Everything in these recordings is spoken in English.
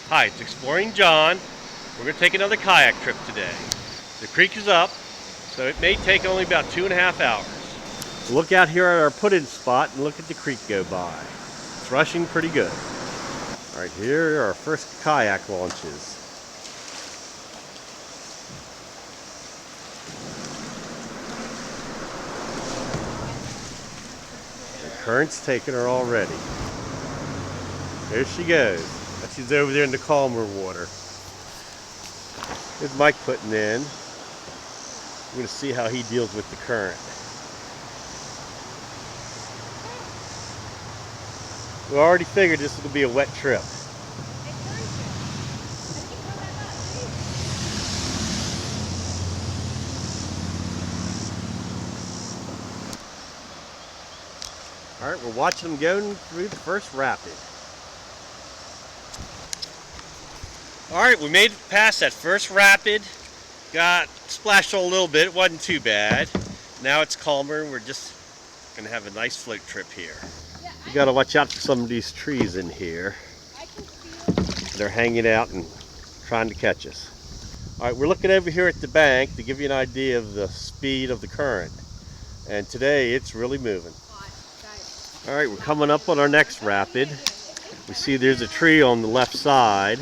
Hi, it's Exploring John. We're going to take another kayak trip today. The creek is up, so it may take only about 2.5 hours. Look out here at our put-in spot and look at the creek go by. It's rushing pretty good. All right, here are our first kayak launches. The current's taking her already. There she goes. She's over there in the calmer water. Here's Mike putting in. We're going to see how he deals with the current. We already figured this will be a wet trip. All right, we're watching them going through the first rapid. All right, we made it past that first rapid. Got splashed a little bit, it wasn't too bad. Now it's calmer, we're just gonna have a nice float trip here. You gotta watch out for some of these trees in here. They're hanging out and trying to catch us. All right, we're looking over here at the bank to give you an idea of the speed of the current. And today it's really moving. All right, we're coming up on our next rapid. We see there's a tree on the left side.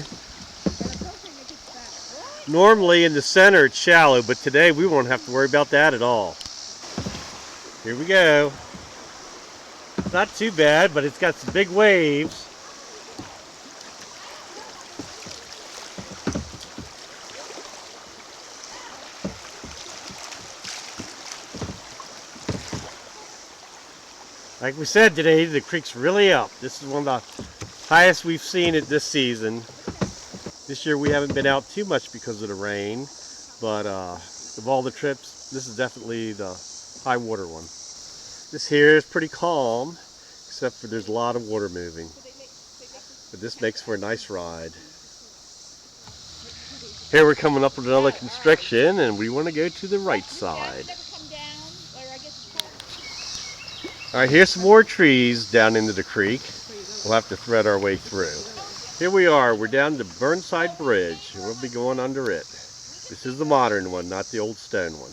Normally in the center it's shallow, but today we won't have to worry about that at all. Here we go. Not too bad, but it's got some big waves. Like we said today, the creek's really up. This is one of the highest we've seen it this season. This year we haven't been out too much because of the rain, but of all the trips, this is definitely the high water one. This here is pretty calm, except for there's a lot of water moving. But this makes for a nice ride. Here we're coming up with another constriction, and we want to go to the right side. All right, here's some more trees down into the creek. We'll have to thread our way through. Here we are, we're down the Burnside Bridge, and we'll be going under it. This is the modern one, not the old stone one.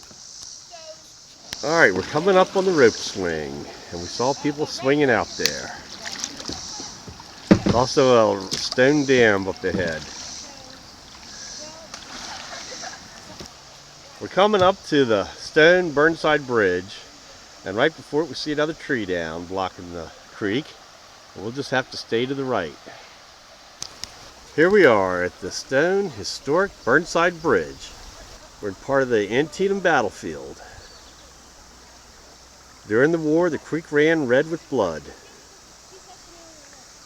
All right, we're coming up on the rope swing, and we saw people swinging out there. There's also a stone dam up ahead. We're coming up to the stone Burnside Bridge, and right before it we see another tree down blocking the creek, and we'll just have to stay to the right. Here we are at the stone historic Burnside Bridge. We're part of the Antietam battlefield. During the war, the creek ran red with blood.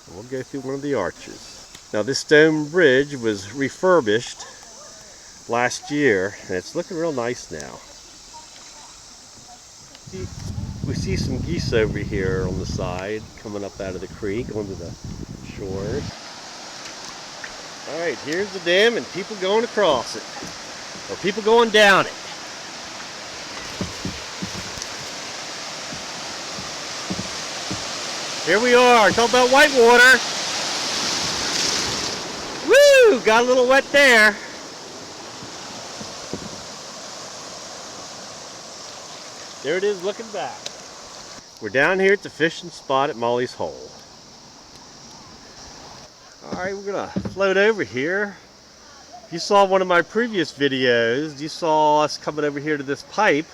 And we'll go through one of the arches. Now this stone bridge was refurbished last year, and it's looking real nice now. We see some geese over here on the side coming up out of the creek onto the shore. All right, here's the dam and people going across it, or people going down it. Here we are, talk about whitewater. Woo, got a little wet there. There it is looking back. We're down here at the fishing spot at Molly's Hole. Alright, we're going to float over here. If you saw one of my previous videos, you saw us coming over here to this pipe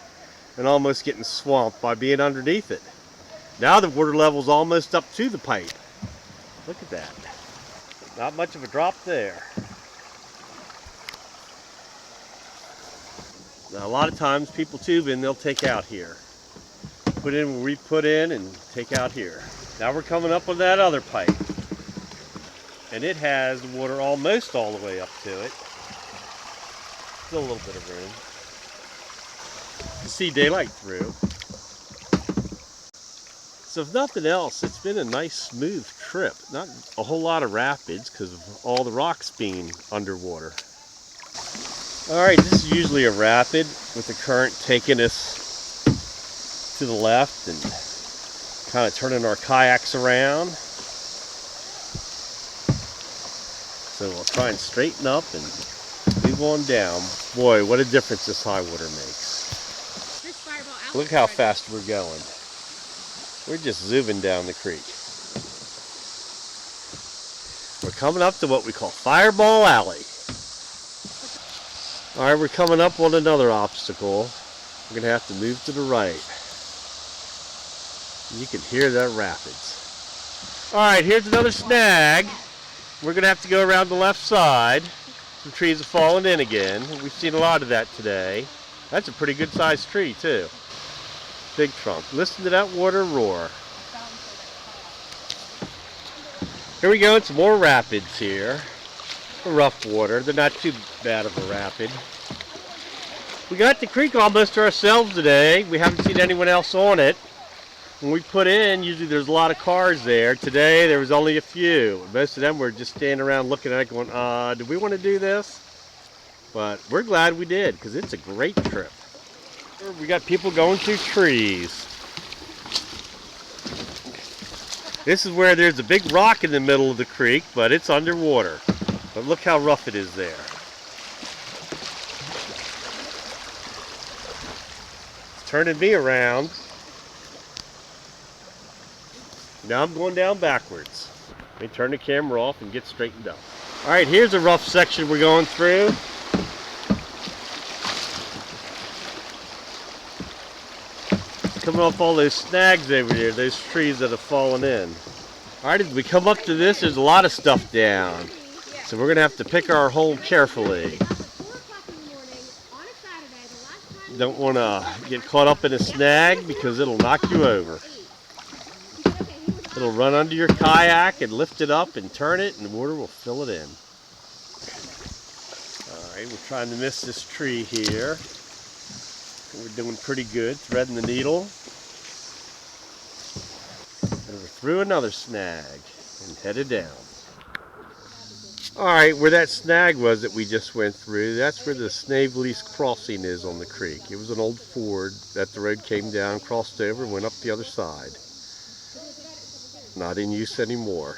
and almost getting swamped by being underneath it. Now the water level's almost up to the pipe. Look at that. Not much of a drop there. Now a lot of times people tube in, they'll take out here. Put in where we put in and take out here. Now we're coming up on that other pipe. And it has the water almost all the way up to it. Still a little bit of room. You can see daylight through. So if nothing else, it's been a nice smooth trip. Not a whole lot of rapids because of all the rocks being underwater. Alright, this is usually a rapid with the current taking us to the left and kind of turning our kayaks around. So we'll try and straighten up and move on down. Boy, what a difference this high water makes. Look how fast we're going. We're just zooming down the creek. We're coming up to what we call Fireball Alley. All right, we're coming up on another obstacle. We're gonna have to move to the right. You can hear that rapids. All right, here's another snag. We're gonna have to go around the left side. Some trees have fallen in again. We've seen a lot of that today. That's a pretty good sized tree too. Big trunk. Listen to that water roar. Here we go, some more rapids here. Rough water, they're not too bad of a rapid. We got the creek almost to ourselves today. We haven't seen anyone else on it. When we put in, usually there's a lot of cars there. Today there was only a few. Most of them were just standing around looking at it going, do we want to do this? But we're glad we did, because it's a great trip. We got people going through trees. This is where there's a big rock in the middle of the creek, but it's underwater. But look how rough it is there. It's turning me around. Now I'm going down backwards. Let me turn the camera off and get straightened up. All right, here's a rough section we're going through. Coming off all those snags over there, those trees that have fallen in. All right, as we come up to this, there's a lot of stuff down. So we're gonna have to pick our hole carefully. Don't wanna get caught up in a snag because it'll knock you over. It'll run under your kayak and lift it up and turn it, and the water will fill it in. All right, we're trying to miss this tree here. We're doing pretty good, threading the needle. And we're through another snag and headed down. All right, where that snag was that we just went through, that's where the Snavely's crossing is on the creek. It was an old ford that the road came down, crossed over, went up the other side. Not in use anymore.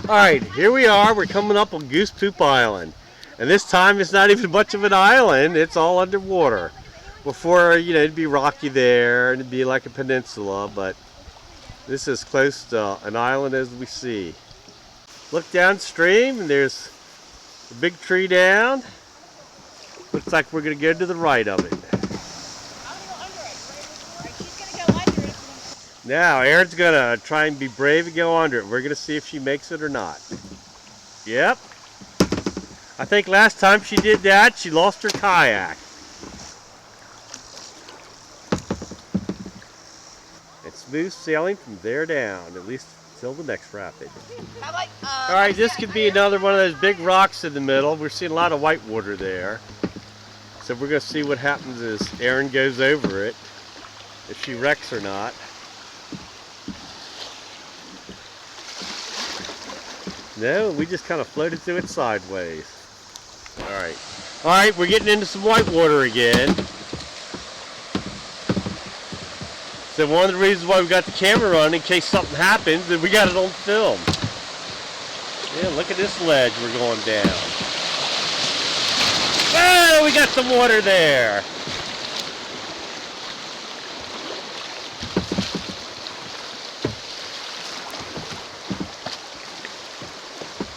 All right, here we are. We're coming up on Goose Poop Island. And this time it's not even much of an island. It's all underwater. Before, you know, it'd be rocky there and it'd be like a peninsula, but this is close to an island as we see. Look downstream and there's a big tree down. Looks like we're going to go to the right of it. Now, Erin's going to try and be brave and go under it. We're going to see if she makes it or not. Yep. I think last time she did that, she lost her kayak. It's smooth sailing from there down, at least till the next rapid. All right, this could be another one of those big rocks in the middle. We're seeing a lot of white water there. So we're going to see what happens as Erin goes over it, if she wrecks or not. No, we just kind of floated through it sideways. All right, we're getting into some white water again. So one of the reasons why we got the camera on, in case something happens, and we got it on film. Yeah, look at this ledge we're going down. Oh, we got some water there.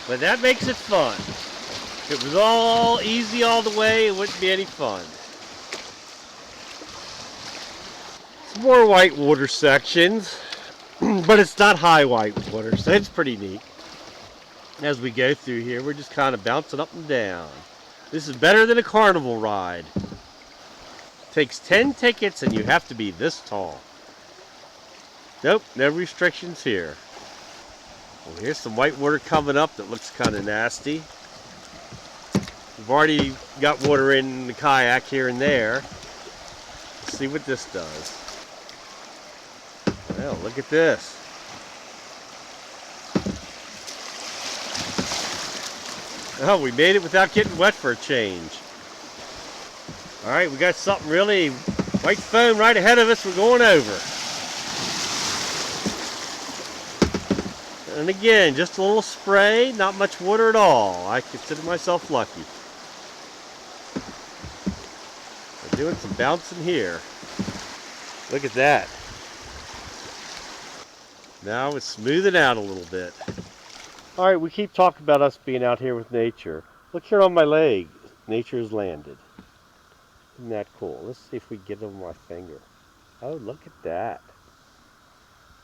But that makes it fun. If it was all easy all the way, it wouldn't be any fun. Some more white water sections, but it's not high white water, so it's pretty neat. As we go through here, we're just kind of bouncing up and down. This is better than a carnival ride. It takes 10 tickets and you have to be this tall. Nope, no restrictions here. Well, here's some white water coming up that looks kind of nasty. We've already got water in the kayak here and there. Let's see what this does. Well, look at this. Oh, we made it without getting wet for a change. All right, we got something really white foam right ahead of us. We're going over. And again, just a little spray, not much water at all. I consider myself lucky. We're doing some bouncing here. Look at that. Now it's smoothing out a little bit. All right, we keep talking about us being out here with nature. Look here on my leg. Nature has landed. Isn't that cool? Let's see if we get it on my finger. Oh, look at that.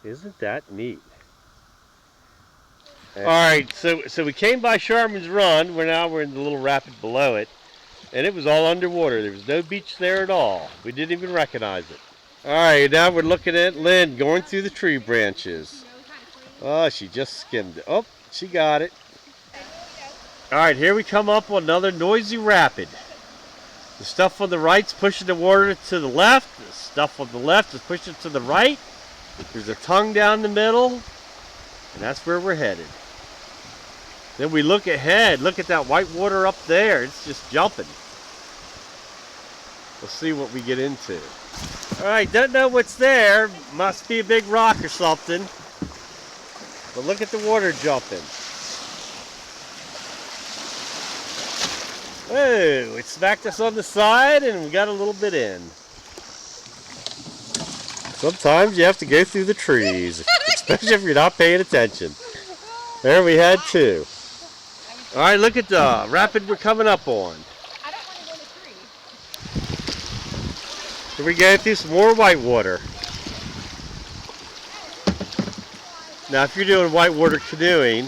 Isn't that neat? All right, so we came by Sharman's Run. We're in the little rapid below it, and it was all underwater. There was no beach there at all. We didn't even recognize it. All right, now we're looking at Lynn going through the tree branches. Oh, she just skimmed it. Oh, she got it. All right, here we come up on another noisy rapid. The stuff on the right's pushing the water to the left. The stuff on the left is pushing it to the right. There's a tongue down the middle, and that's where we're headed. Then we look ahead. Look at that white water up there. It's just jumping. We'll see what we get into. All right, don't know what's there. Must be a big rock or something. But look at the water jumping. Oh, it smacked us on the side and we got a little bit in. Sometimes you have to go through the trees, especially if you're not paying attention. There we had two. All right, look at the rapid we're coming up on. I don't want to go in the tree. Here we go through some more white water. Now, if you're doing whitewater canoeing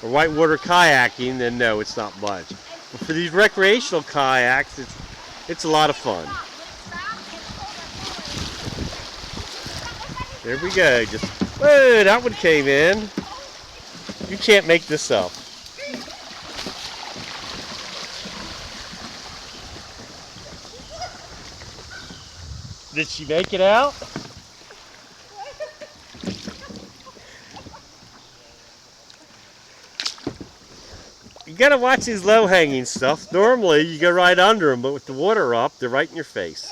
or whitewater kayaking, then no, it's not much. But for these recreational kayaks, it's a lot of fun. There we go. Just, whoa, that one came in. You can't make this up. Did she make it out? You gotta watch these low-hanging stuff. Normally, you go right under them, but with the water up, they're right in your face.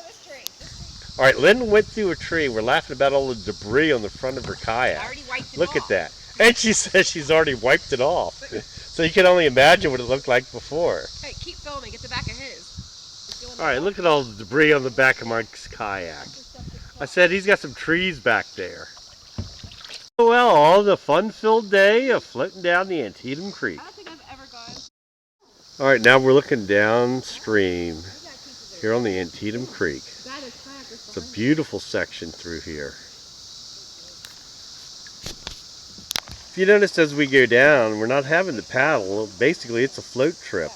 All right, Lynn went through a tree. We're laughing about all the debris on the front of her kayak. I already wiped it Look off. at that. And she says she's already wiped it off. So you can only imagine what it looked like before. Hey, keep filming. Get the back of his. All right, look at all the debris on the back of Mike's kayak. I said he's got some trees back there. Well, all the fun-filled day of floating down the Antietam Creek. I don't think I've ever gone. All right, now we're looking downstream here on the Antietam Creek. It's a beautiful section through here. If you notice as we go down, we're not having to paddle. Basically, it's a float trip.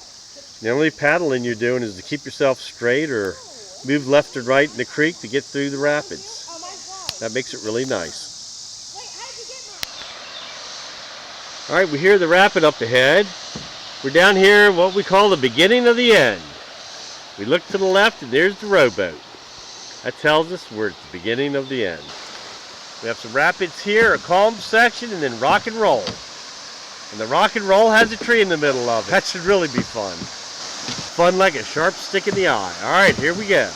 The only paddling you're doing is to keep yourself straight or move left or right in the creek to get through the rapids. That makes it really nice. All right, we hear the rapid up ahead. We're down here what we call the beginning of the end. We look to the left and there's the rowboat. That tells us we're at the beginning of the end. We have some rapids here, a calm section, and then rock and roll. And the rock and roll has a tree in the middle of it. That should really be fun. Fun like a sharp stick in the eye. All right, here we go.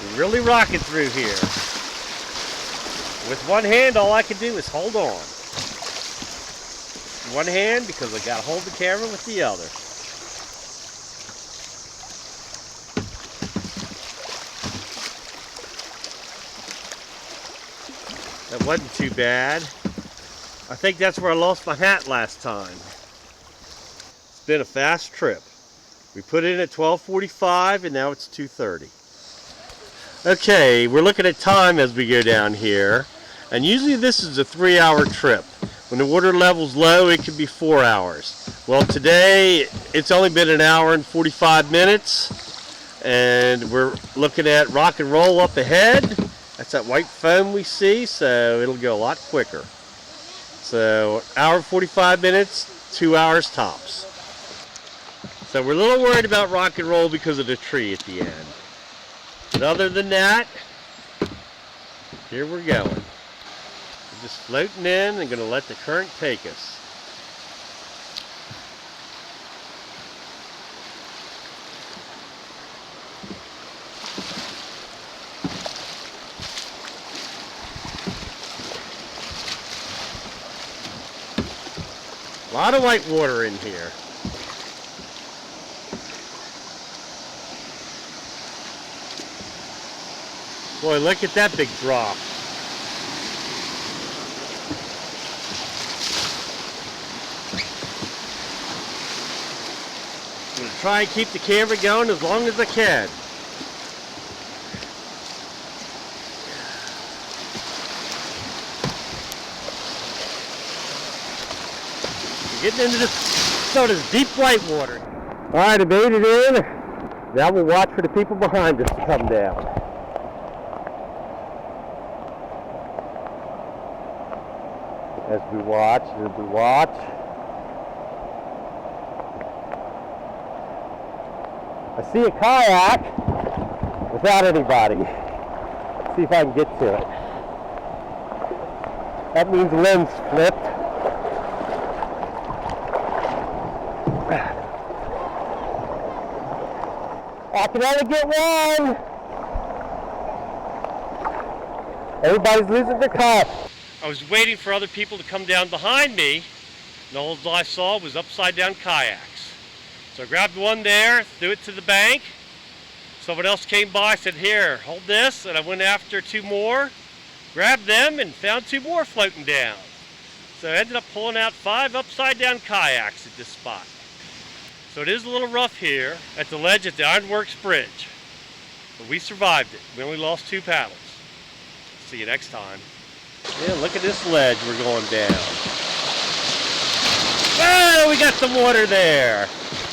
We're really rocking through here. With one hand, all I can do is hold on. One hand, because I gotta hold the camera with the other. That wasn't too bad. I think that's where I lost my hat last time. It's been a fast trip. We put in at 12:45 and now it's 2:30. Okay, we're looking at time as we go down here. And usually this is a 3-hour trip. When the water level's low, it can be 4 hours. Well, today it's only been 1 hour and 45 minutes. And we're looking at rock and roll up ahead. That's that white foam we see, so it'll go a lot quicker. So, 1 hour and 45 minutes, 2 hours tops. So we're a little worried about rock and roll because of the tree at the end. But other than that, here we're going. We're just floating in and going to let the current take us. A lot of white water in here. Boy, look at that big drop. I'm going to try and keep the camera going as long as I can. We're getting into this deep white water. All right, I made it in. Now we'll watch for the people behind us to come down. As we watch, I see a kayak without anybody. Let's see if I can get to it. That means the lens flipped. I can only get one. Everybody's losing their kayak. I was waiting for other people to come down behind me, and all I saw was upside down kayaks. So I grabbed one there, threw it to the bank. Someone else came by, said, "Here, hold this," and I went after two more, grabbed them, and found two more floating down. So I ended up pulling out 5 upside down kayaks at this spot. So it is a little rough here at the ledge at the Ironworks Bridge, but we survived it. We only lost 2 paddles. See you next time. Yeah, look at this ledge we're going down. Oh, we got some water there.